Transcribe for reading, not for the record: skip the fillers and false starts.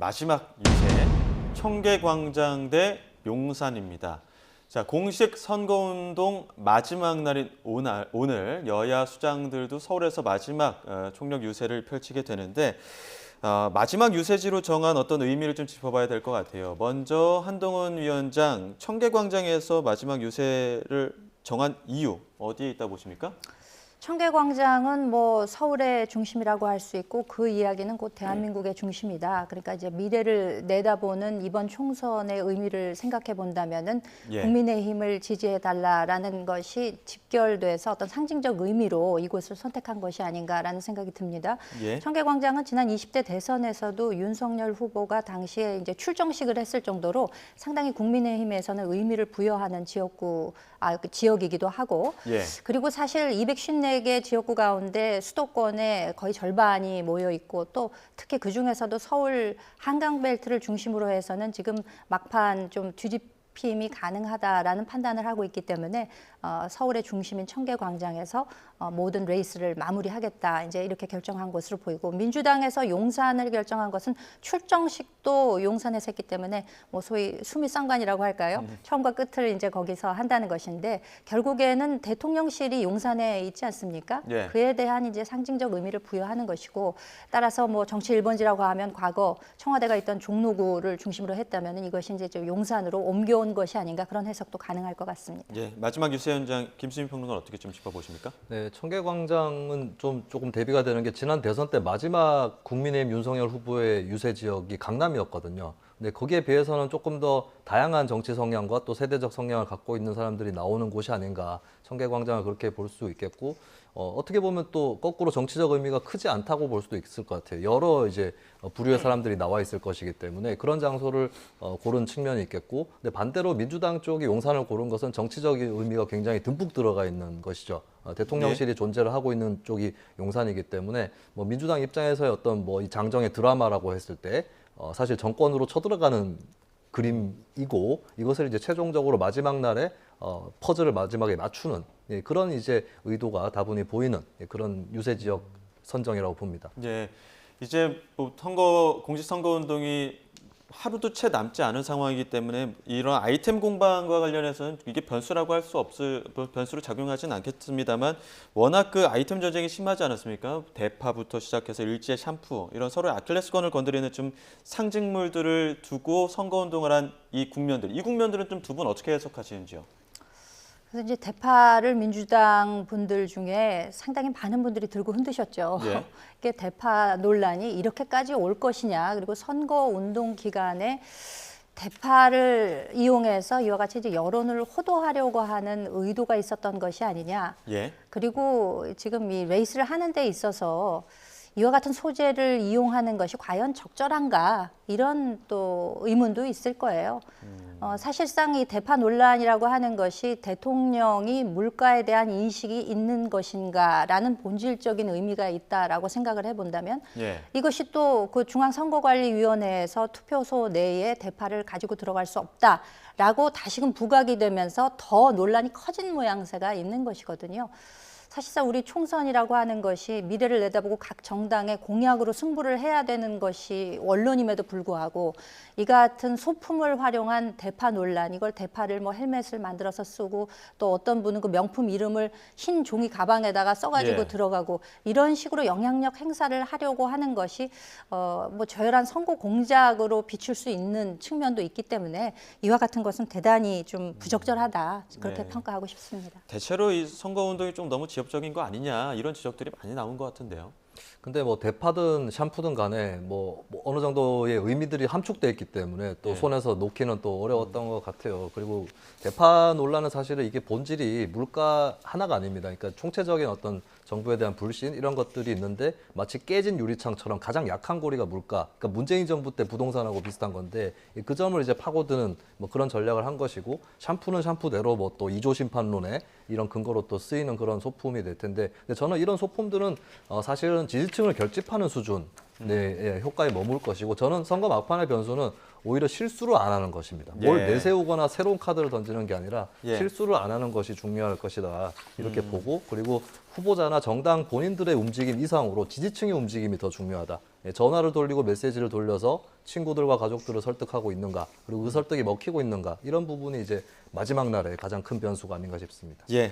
마지막 유세 청계광장 대 용산입니다. 자, 공식 선거운동 마지막 날인 오늘 여야 수장들도 서울에서 마지막 총력 유세를 펼치게 되는데 마지막 유세지로 정한 어떤 의미를 좀 짚어봐야 될 것 같아요. 먼저 한동훈 위원장 청계광장에서 마지막 유세를 정한 이유 어디에 있다 보십니까? 청계광장은 뭐 서울의 중심이라고 할 수 있고 그 이야기는 곧 대한민국의 중심이다. 그러니까 이제 미래를 내다보는 이번 총선의 의미를 생각해 본다면은 국민의힘을 지지해 달라라는 것이 집결돼서 어떤 상징적 의미로 이곳을 선택한 것이 아닌가라는 생각이 듭니다. 청계광장은 지난 20대 대선에서도 윤석열 후보가 당시에 이제 출정식을 했을 정도로 상당히 국민의힘에서는 의미를 부여하는 지역이기도 하고 그리고 사실 254개 지역구 가운데 수도권의 거의 절반이 모여 있고 또 특히 그중에서도 서울 한강벨트를 중심으로 해서는 지금 막판 좀 뒤집힘이 가능하다라는 판단을 하고 있기 때문에 서울의 중심인 청계광장에서 모든 레이스를 마무리하겠다 이제 이렇게 결정한 것으로 보이고 민주당에서 용산을 결정한 것은 출정식도 용산에서 했기 때문에 뭐 소위 수미상관이라고 할까요? 처음과 끝을 이제 거기서 한다는 것인데 결국에는 대통령실이 용산에 있지 않습니까? 그에 대한 이제 상징적 의미를 부여하는 것이고 따라서 뭐 정치 1번지라고 하면 과거 청와대가 있던 종로구를 중심으로 했다면 이것이 이제 용산으로 옮겨온 것이 아닌가 그런 해석도 가능할 것 같습니다. 마지막 유세 현장 김수민 평론가 어떻게 좀 짚어보십니까? 네, 청계광장은 조금 대비가 되는 게 지난 대선 때 마지막 국민의힘 윤석열 후보의 유세 지역이 강남이었거든요. 근데 거기에 비해서는 조금 더 다양한 정치 성향과 또 세대적 성향을 갖고 있는 사람들이 나오는 곳이 아닌가. 청계광장을 그렇게 볼 수 있겠고 어떻게 보면 또 거꾸로 정치적 의미가 크지 않다고 볼 수도 있을 것 같아요. 여러 이제 부류의 사람들이 나와 있을 것이기 때문에 그런 장소를 고른 측면이 있겠고, 근데 반대로 민주당 쪽이 용산을 고른 것은 정치적인 의미가 굉장히 듬뿍 들어가 있는 것이죠. 대통령실이 존재를 하고 있는 쪽이 용산이기 때문에 뭐 민주당 입장에서의 어떤 뭐 이 장정의 드라마라고 했을 때 사실 정권으로 쳐들어가는 그림이고 이것을 이제 최종적으로 마지막 날에 퍼즐을 마지막에 맞추는 그런 이제 의도가 다분히 보이는 그런 유세 지역 선정이라고 봅니다. 이제 뭐 공식 선거 운동이 하루도 채 남지 않은 상황이기 때문에 이런 아이템 공방과 관련해서는 이게 변수라고 할 수 변수로 작용하지는 않겠습니다만 워낙 그 아이템 전쟁이 심하지 않았습니까? 대파부터 시작해서 일제 샴푸 이런 서로의 아킬레스건을 건드리는 좀 상징물들을 두고 선거 운동을 한 이 국면들은 좀 두 분 어떻게 해석하시는지요? 그래서 이제 대파를 민주당 분들 중에 상당히 많은 분들이 들고 흔드셨죠. 이게 대파 논란이 이렇게까지 올 것이냐. 그리고 선거 운동 기간에 대파를 이용해서 이와 같이 이제 여론을 호도하려고 하는 의도가 있었던 것이 아니냐. 그리고 지금 이 레이스를 하는 데 있어서 이와 같은 소재를 이용하는 것이 과연 적절한가 이런 또 의문도 있을 거예요. 사실상 이 대파 논란이라고 하는 것이 대통령이 물가에 대한 인식이 있는 것인가라는 본질적인 의미가 있다라고 생각을 해본다면 이것이 또 그 중앙선거관리위원회에서 투표소 내에 대파를 가지고 들어갈 수 없다라고 다시금 부각이 되면서 더 논란이 커진 모양새가 있는 것이거든요. 사실상 우리 총선이라고 하는 것이 미래를 내다보고 각 정당의 공약으로 승부를 해야 되는 것이 원론임에도 불구하고 이 같은 소품을 활용한 대파 논란, 이걸 대파를 뭐 헬멧을 만들어서 쓰고 또 어떤 분은 그 명품 이름을 흰 종이 가방에다가 써가지고 들어가고 이런 식으로 영향력 행사를 하려고 하는 것이 뭐 저열한 선거 공작으로 비출 수 있는 측면도 있기 때문에 이와 같은 것은 대단히 좀 부적절하다 그렇게 평가하고 싶습니다. 대체로 이 선거 운동이 좀 너무 지역적인 거 아니냐 이런 지적들이 많이 나온 것 같은데요. 근데 뭐 대파든 샴푸든 간에 뭐 어느 정도의 의미들이 함축돼 있기 때문에 또 손에서 놓기는 또 어려웠던 것 같아요. 그리고 대파 논란은 사실은 이게 본질이 물가 하나가 아닙니다. 그러니까 총체적인 어떤 정부에 대한 불신 이런 것들이 있는데 마치 깨진 유리창처럼 가장 약한 고리가 물가. 그러니까 문재인 정부 때 부동산하고 비슷한 건데 그 점을 이제 파고드는 뭐 그런 전략을 한 것이고 샴푸는 샴푸대로 뭐 또 이조 심판론에 이런 근거로 또 쓰이는 그런 소품이 될 텐데 근데 저는 이런 소품들은 사실은 지지층을 결집하는 수준 효과에 머물 것이고 저는 선거 막판의 변수는 오히려 실수를 안 하는 것입니다. 뭘 예. 내세우거나 새로운 카드를 던지는 게 아니라 예. 실수를 안 하는 것이 중요할 것이다. 이렇게 보고 그리고 후보자나 정당 본인들의 움직임 이상으로 지지층의 움직임이 더 중요하다. 예, 전화를 돌리고 메시지를 돌려서 친구들과 가족들을 설득하고 있는가, 그리고 그 설득이 먹히고 있는가, 이런 부분이 이제 마지막 날에 가장 큰 변수가 아닌가 싶습니다. 예.